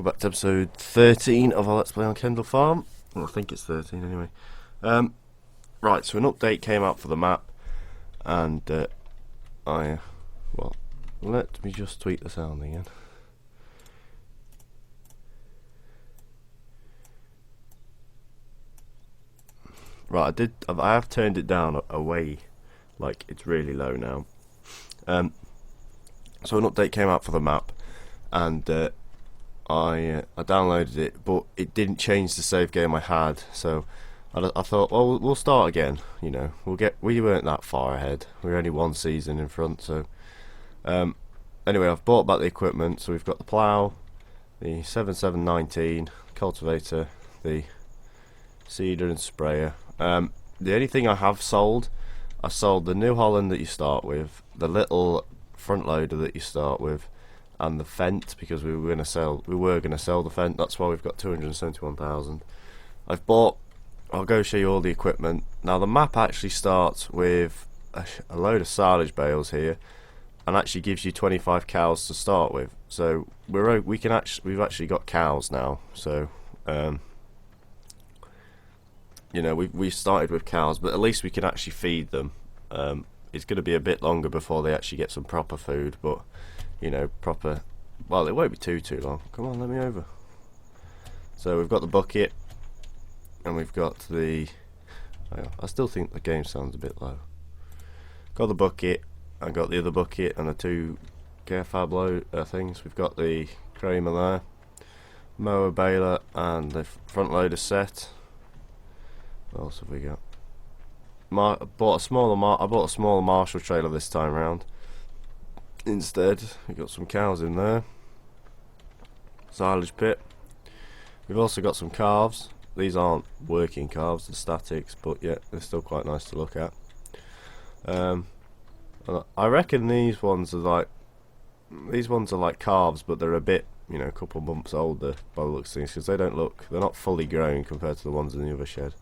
welcome back to episode 13 of our Let's Play on Kendall Farm. Well, I think it's 13 anyway. Right, so an update came out for the map, and well, let me just tweak the sound again. Right, I have turned it down away, like it's really low now. So an update came out for the map, and I downloaded it, but it didn't change the save game I had. So I thought, well, we'll start again. You know, we weren't that far ahead. We were only one season in front. So anyway, I've bought back the equipment. So we've got the plough, the 7719 cultivator, the seeder and sprayer. The only thing I have sold, I sold the New Holland that you start with, the little front loader that you start with, and the Fent, because we were going to sell the Fent. That's why we've got 271,000. I'll go show you all the equipment. Now the map actually starts with a load of silage bales here, and actually gives you 25 cows to start with. So we've actually got cows now. So you know, we started with cows, but at least we can actually feed them. It's going to be a bit longer before they actually get some proper food, but you know, well, it won't be too long. Come on, let me over. So we've got the bucket, and we've got the, I still think the game sounds a bit low. Got the bucket, I got the other bucket and the two Carefab load things. We've got the Kramer there, mower, baler, and the front loader set. What else have we got? I bought a smaller Marshall trailer this time around. Instead, we've got some cows in there. Silage pit. We've also got some calves. These aren't working calves, they're statics, but yeah, they're still quite nice to look at. I reckon these ones are like calves, but they're a bit, you know, a couple months older by the looks of things, because they're not fully grown compared to the ones in the other shed.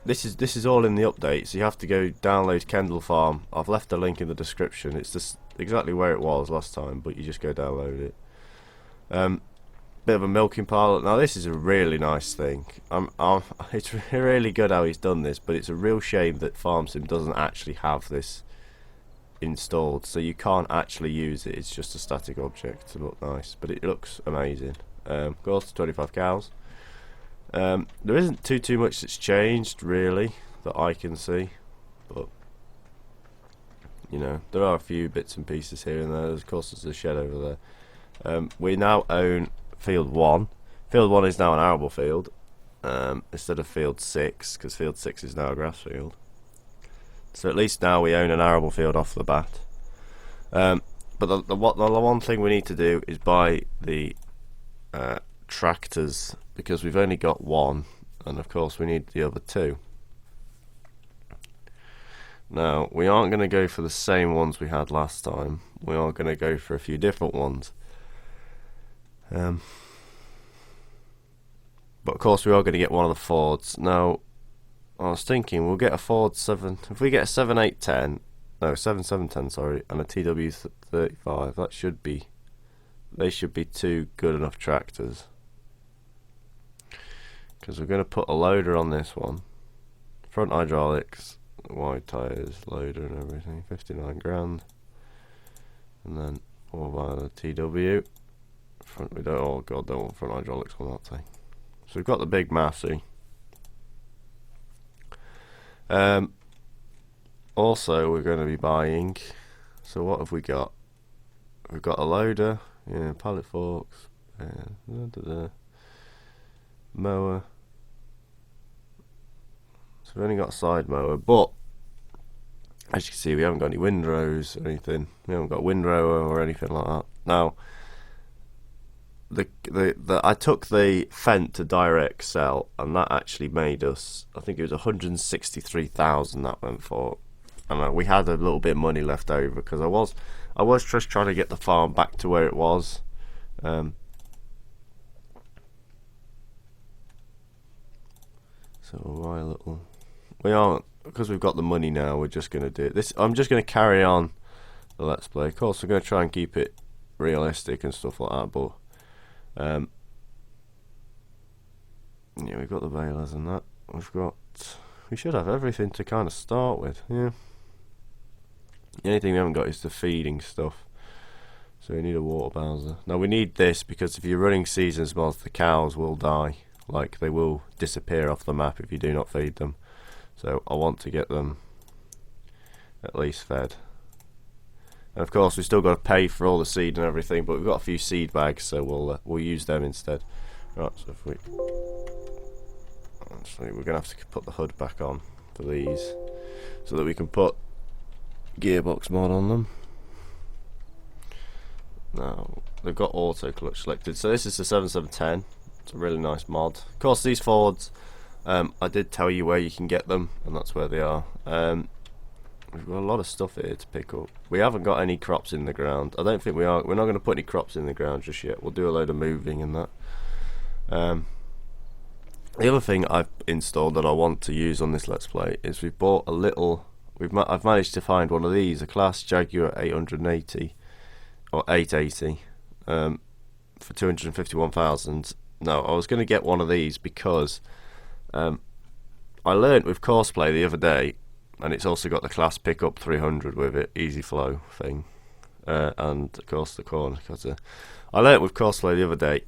This is all in the update, so you have to go download Kendall Farm. I've left a link in the description. It's just exactly where it was last time, but you just go download it. Bit of a milking pile. Now this is a really nice thing. It's really good how he's done this, but it's a real shame that FarmSim doesn't actually have this installed, so you can't actually use it. It's just a static object to look nice, but it looks amazing. Goes to 25 cows. There isn't too much that's changed really that I can see, but you know, there are a few bits and pieces here and there. Of course, there's a shed over there. We now own field 1. Field 1 is now an arable field instead of field 6, because field 6 is now a grass field. So at least now we own an arable field off the bat. But the one thing we need to do is buy the tractors, because we've only got one, and of course we need the other two. Now we aren't going to go for the same ones we had last time. We are going to go for a few different ones. But of course we are going to get one of the Fords. Now I was thinking we'll get a Ford 7. If we get a 7710, sorry, and a TW35, they should be two good enough tractors. Because we're going to put a loader on this one, front hydraulics, wide tyres, loader and everything, 59 grand. And then we'll buy the TW. We don't, oh god, don't want front hydraulics on that thing. So we've got the big Massey. Also we're going to be buying, so what have we got? We've got a loader, yeah, pallet forks, mower. So we've only got a side mower, but as you can see we haven't got any windrows or anything. We haven't got a windrower or anything like that. Now I took the Fent to direct sell, and that actually made us, I think it was 163,000 that went for, and we had a little bit of money left over, because I was just trying to get the farm back to where it was. So we aren't, because we've got the money now, we're just going to do it. I'm just going to carry on the Let's Play. Of course we're going to try and keep it realistic and stuff like that, but Yeah, we've got the balers and that. We should have everything to kind of start with. Yeah. The only thing we haven't got is the feeding stuff. So we need a water bowser. Now we need this because if you're running Seansons mods, the cows will die. Like, they will disappear off the map if you do not feed them. So I want to get them at least fed. And of course we've still got to pay for all the seed and everything, but we've got a few seed bags, so we'll use them instead. Right, so if we... Actually, we're going to have to put the hood back on for these, so that we can put gearbox mod on them. Now, they've got auto clutch selected, so this is the 7710. It's a really nice mod. Of course, these Fords, I did tell you where you can get them, and that's where they are. We've got a lot of stuff here to pick up. We haven't got any crops in the ground. I don't think we are. We're not going to put any crops in the ground just yet. We'll do a load of moving and that. The other thing I've installed that I want to use on this Let's Play is we've bought a little... I've managed to find one of these, a Class Jaguar 880 or 880 for 251,000. No, I was going to get one of these because I learnt with Courseplay the other day, and it's also got the Class Pickup 300 with it, easy flow thing, and of course the corner cutter. I learnt with Courseplay the other day,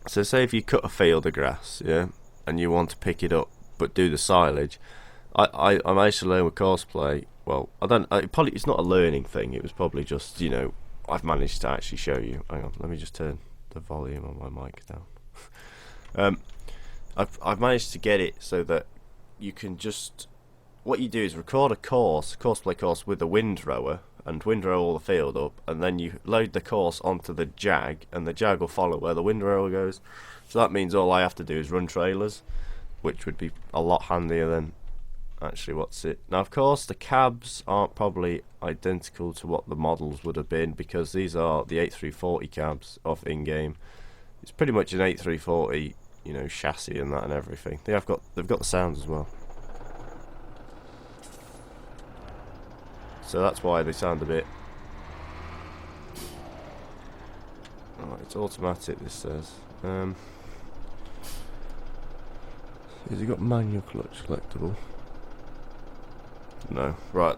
so say if you cut a field of grass, yeah, and you want to pick it up but do the silage, I managed to learn with Courseplay. Well, it's not a learning thing, it was probably just, you know, I've managed to actually show you. Hang on, let me just turn the volume on my mic down. I've managed to get it so that you can just, what you do is record a Courseplay course with a windrower, and windrow all the field up, and then you load the course onto the Jag, and the Jag will follow where the windrower goes. So that means all I have to do is run trailers, which would be a lot handier than actually what's it. Now of course the cabs aren't probably identical to what the models would have been, because these are the 8340 cabs off in-game. It's pretty much an 8340, you know, chassis and that and everything. They've got the sounds as well. So that's why they sound a bit... Oh, it's automatic, this says. Has it got manual clutch selectable? No. Right.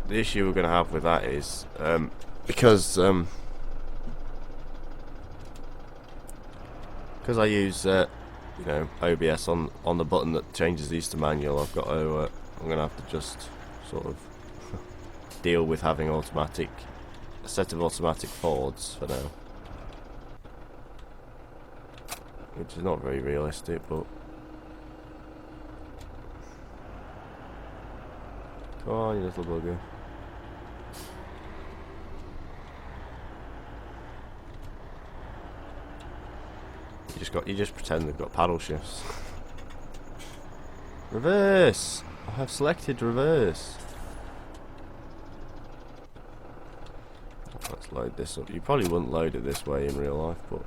The issue we're going to have with that is, because I use, you know, OBS on the button that changes these to manual, I've got to, I'm going to have to just sort of deal with having a set of automatic Fords for now, which is not very realistic, but come on, you little bugger. You just pretend they've got paddle shifts. Reverse! I have selected reverse. Let's load this up. You probably wouldn't load it this way in real life, but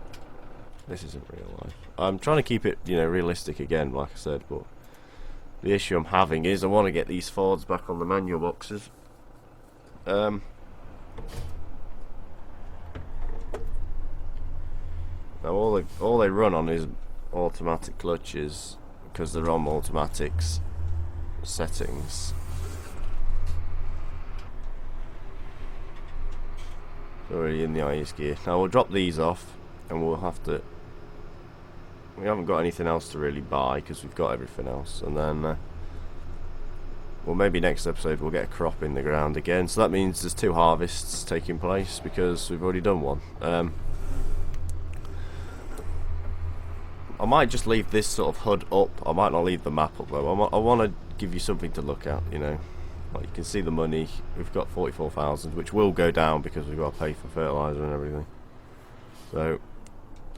this isn't real life. I'm trying to keep it, you know, realistic again, like I said, but the issue I'm having is I want to get these Fords back on the manual boxes. Now all they run on is automatic clutches because they're on automatics settings. Already in the IS gear. Now we'll drop these off, and we'll have to. We haven't got anything else to really buy because we've got everything else, and then well, maybe next episode we'll get a crop in the ground again. So that means there's 2 harvests taking place because we've already done one. I might just leave this sort of HUD up. I might not leave the map up though. I want to give you something to look at, you know. Like, you can see the money. We've got 44,000, which will go down because we've got to pay for fertilizer and everything. So,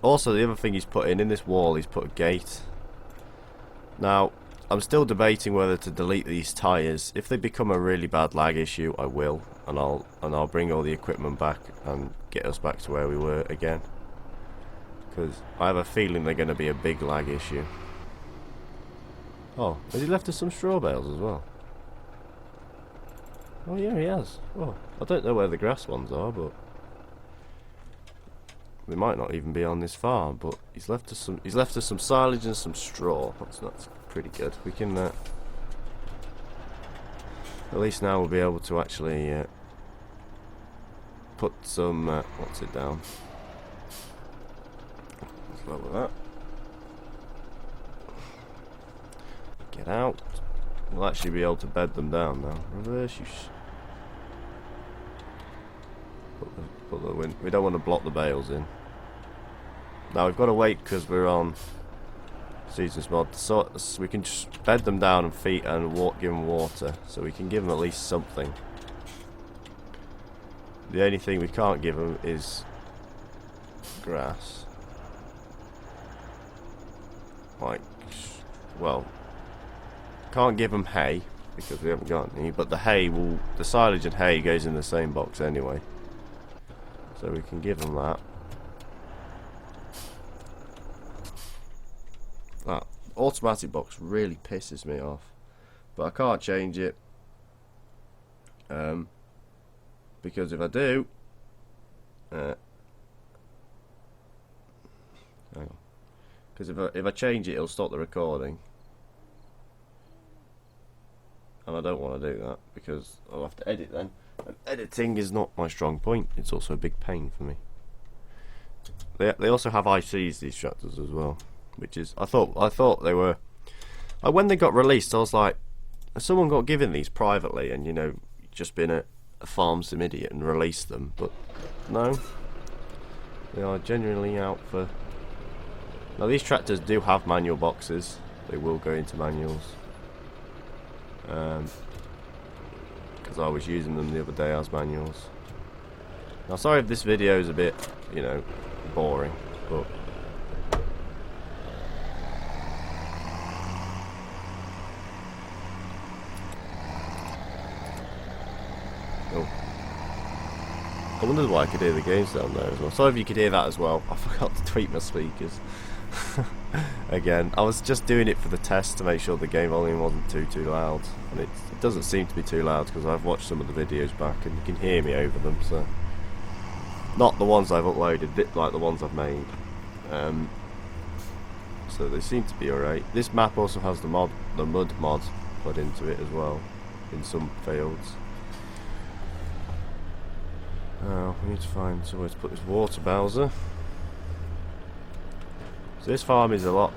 also the other thing he's put in this wall, he's put a gate. Now, I'm still debating whether to delete these tyres. If they become a really bad lag issue, I will, and I'll bring all the equipment back and get us back to where we were again. Because I have a feeling they're going to be a big lag issue. Oh, has he left us some straw bales as well? Oh yeah, he has. Oh, I don't know where the grass ones are, but They might not even be on this farm, but he's left us some silage and some straw. That's pretty good. We can at least now we'll be able to actually put some what's it down. Let's lower that. Get out. We'll actually be able to bed them down now. Reverse use. Put the wind. We don't want to block the bales in. Now we've got to wait because we're on Seasons mod, so we can just bed them down and feed and give them water, so we can give them at least something. The only thing we can't give them is grass. Like, well, can't give them hay because we haven't got any. But the silage and hay goes in the same box anyway, so we can give them that. That automatic box really pisses me off, but I can't change it because if I do, because if I change it, it'll stop the recording, and I don't want to do that because I'll have to edit then. And editing is not my strong point. It's also a big pain for me. They also have ICs, these tractors as well. Which is, I thought they were. When they got released, I was like, has someone got given these privately and just been a farm sim idiot and released them? But no, they are genuinely out for. Now these tractors do have manual boxes. They will go into manuals. Because I was using them the other day as manuals. Now sorry if this video is a bit, boring, but. I wondered why I could hear the games down there as well. Sorry if you could hear that as well. I forgot to tweak my speakers. Again, I was just doing it for the test to make sure the game volume wasn't too loud. And it doesn't seem to be too loud because I've watched some of the videos back and you can hear me over them. So, not the ones I've uploaded, like the ones I've made. So they seem to be alright. This map also has the mud mod put into it as well in some fields. We need to find somewhere to put this water bowser. So this farm is a lot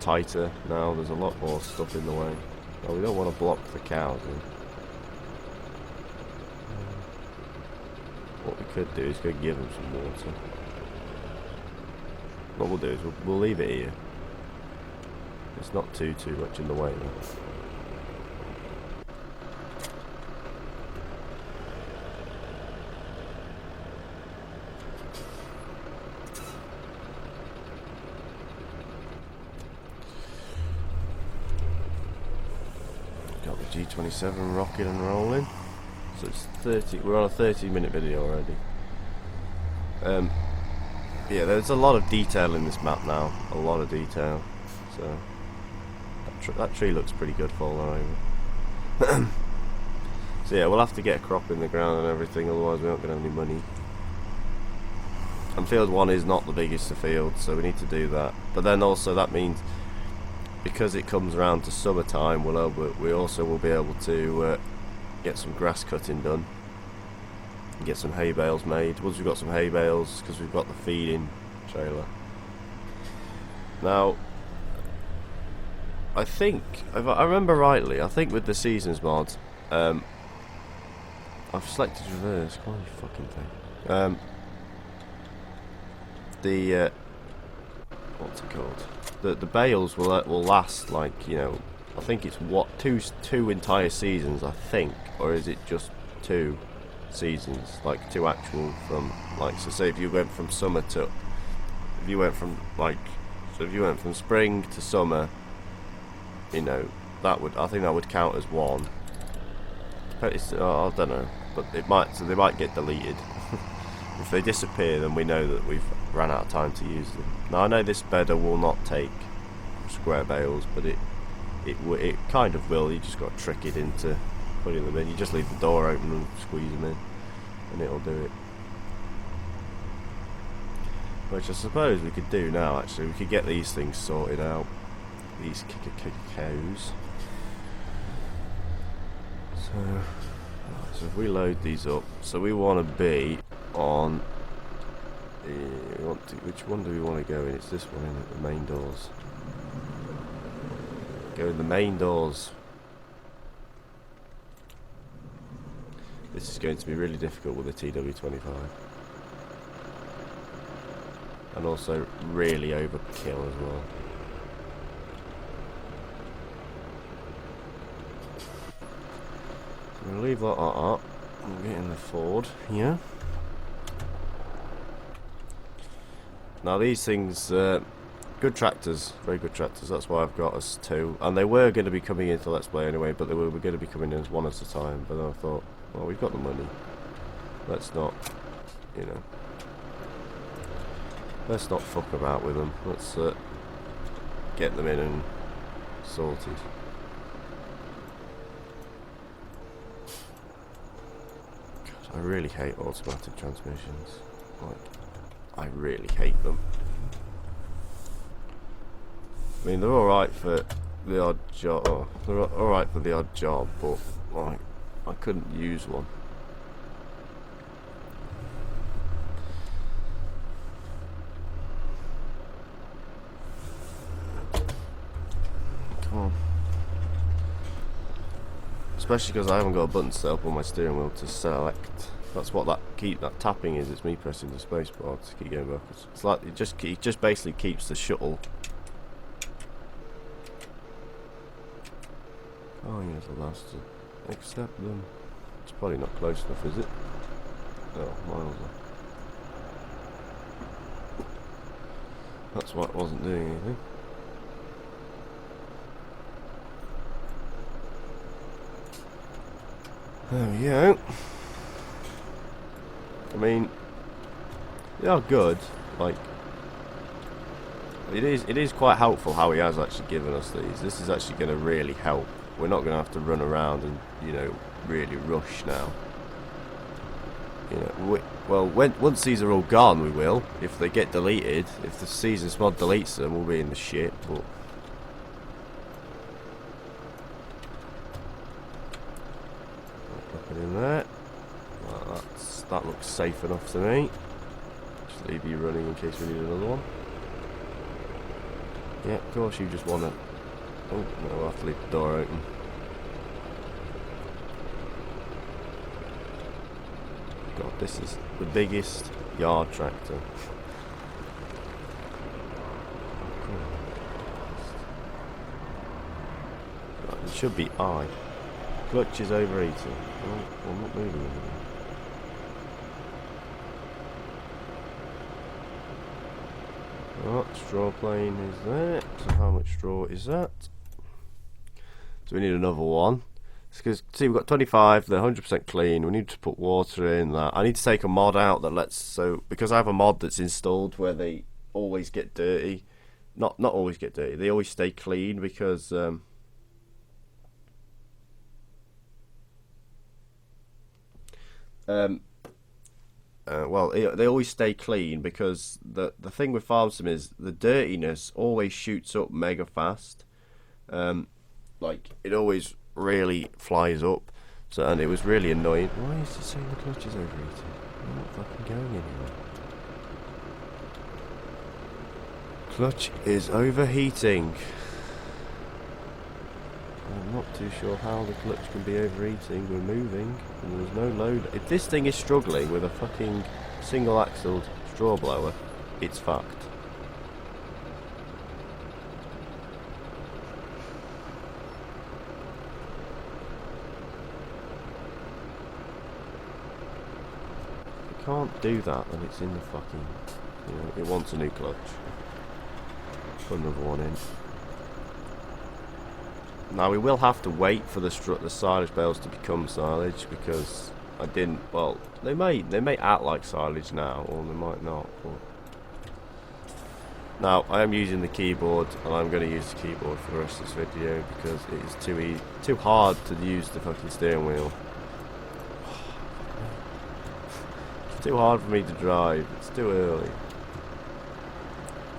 tighter now. There's a lot more stuff in the way. Oh, we don't want to block the cows in. What we could do is go give them some water. What we'll do is we'll leave it here. It's not too much in the way though. G27 rocking and rolling. So it's 30. We're on a 30-minute video already. Yeah, there's a lot of detail in this map now. A lot of detail. So that tree looks pretty good falling over. So yeah, we'll have to get a crop in the ground and everything. Otherwise, we're not going to have any money. And field 1 is not the biggest of fields, so we need to do that. But then also that means, because it comes around to summertime, we also will be able to get some grass cutting done and get some hay bales made. Once we've got some hay bales, because we've got the feeding trailer. Now, I think, if I remember rightly, I think with the Seasons mod, I've selected reverse. Come on, you fucking thing. What's it called? The bales will last like, I think it's two entire seasons, I think, or is it just 2 seasons, like 2 actual from, like, so say if you went from summer to, if you went from spring to summer, I think that would count as 1. I don't know, but they might get deleted. If they disappear, then we know that we've ran out of time to use them. Now I know this bedder will not take square bales, but it kind of will. You just got to trick it into putting them in. You just leave the door open and squeeze them in, and it'll do it. Which I suppose we could do now, actually. We could get these things sorted out. These cows. So if we load these up, so we want to be on. Which one do we want to go in? It's this one, isn't it? The main doors. Go in the main doors. This is going to be really difficult with the TW25. And also really overkill as well. So we'll leave that up. We'll get in the Ford here. Now these things, good tractors, very good tractors. That's why I've got us two. And they were going to be coming into Let's Play anyway, but they were going to be coming in as one at a time. But then I thought, well, we've got the money. Let's not, you know. Let's not fuck about with them. Let's get them in and sorted. God, I really hate automatic transmissions. Like, I really hate them. I mean, they're alright for the odd job. Oh, they're alright for the odd job, but like, I couldn't use one. Come on. Especially because I haven't got a button set up on my steering wheel to select. That's what that tapping is. It's me pressing the space bar to keep going backwards. It's like it just basically keeps the shuttle. Oh, yeah, the last to accept them. It's probably not close enough, is it? Oh, miles off. That's why it wasn't doing anything. There we go. I mean, they are good. Like, it is quite helpful how he has actually given us these. This is actually going to really help. We're not going to have to run around and, you know, really rush now. You know, once these are all gone, we will. If they get deleted, if the Seasons mod deletes them, we'll be in the shit. But put it in there. Well, that looks safe enough to me. Just leave you running in case we need another one. Yeah, of course you just want to. Oh no, we'll have to leave the door open. God, this is the biggest yard tractor. Right, it should be I. Clutch is overheating. Oh, I'm not moving anymore. Right, straw plane is there. So how much straw is that? So we need another one. Because see, we've got 25. They're 100% clean. We need to put water in that. I need to take a mod out that lets because I have a mod that's installed where they always get dirty. Not always get dirty. They always stay clean because well, they always stay clean because the thing with farm sim is the dirtiness always shoots up mega fast. Like it always really flies up. So, and it was really annoying. Why is it saying the clutch is overheating? I'm not fucking going anywhere. Clutch is overheating. I'm not too sure how the clutch can be overheating. We're moving and there's no load. If this thing is struggling with a fucking single axled straw blower, it's fucked. Can't do that when it's in the fucking, you know, it wants a new clutch. Put another one in. Now we will have to wait for the silage bales to become silage because I didn't. Well, they may act like silage now, or they might not. But now I am using the keyboard, and I'm going to use the keyboard for the rest of this video because it is too hard to use the fucking steering wheel. Too hard for me to drive. It's too early.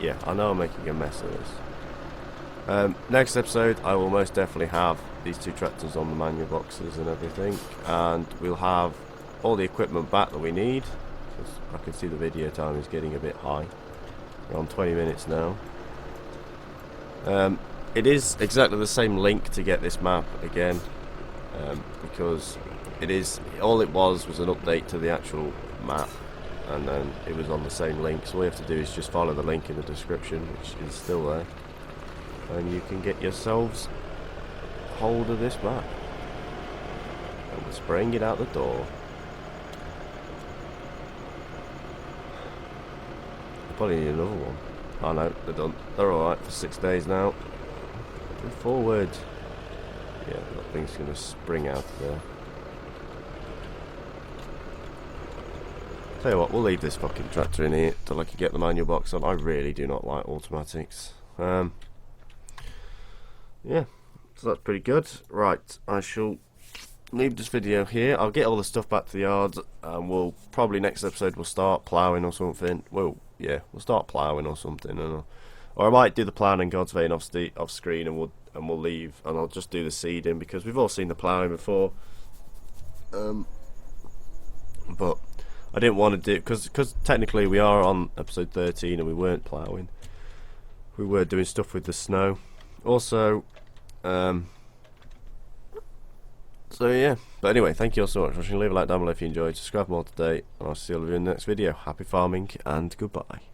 yeah, I know I'm making a mess of this. Next episode, I will most definitely have these two tractors on the manual boxes and everything, and we'll have all the equipment back that we need. I can see the video time is getting a bit high. We're on 20 minutes now. It is exactly the same link to get this map again, because all it was an update to the actual map, and then it was on the same link. So all you have to do is just follow the link in the description, which is still there, and you can get yourselves hold of this map. And we're spraying it out the door. Probably need another one. Oh no, they're done. They're alright for 6 days now. Move forward. Yeah, that thing's gonna spring out of there. Tell you what, we'll leave this fucking tractor in here till I can get the manual box on. I really do not like automatics. Yeah, so that's pretty good. Right, I shall leave this video here. I'll get all the stuff back to the yard, and we'll probably next episode we'll start ploughing or something. Well, yeah, we'll start ploughing or something, or I might do the ploughing and God's vein off screen, and we'll leave, and I'll just do the seeding because we've all seen the ploughing before. But I didn't want to do because technically we are on episode 13 and we weren't ploughing. We were doing stuff with the snow. Also, so yeah, but anyway, thank you all so much for watching. Leave a like down below if you enjoyed, subscribe more today, and I'll see you all in the next video. Happy farming and goodbye.